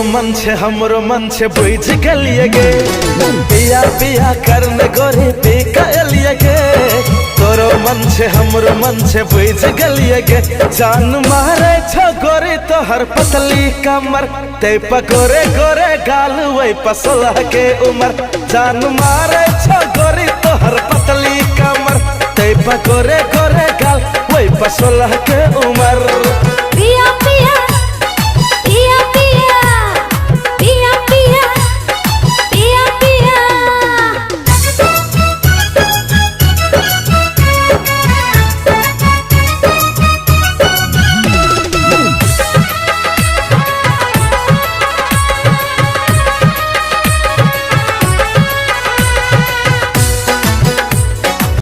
मन छे हमरो मन छे बुझ गलिए गे पिया पिया करने गोरी पी गलिए गे तोरो मन छे हमरो मन छे बुझ गलिए गे जान मारे छो गोरी तोहर पतली कमर ते पकोरे गोरे गाल वही पसोलह के उमर जान मारे छो गोरी तोहर पतली कमर ते पकोरे गोरे गाल वही पसोलह के उमर।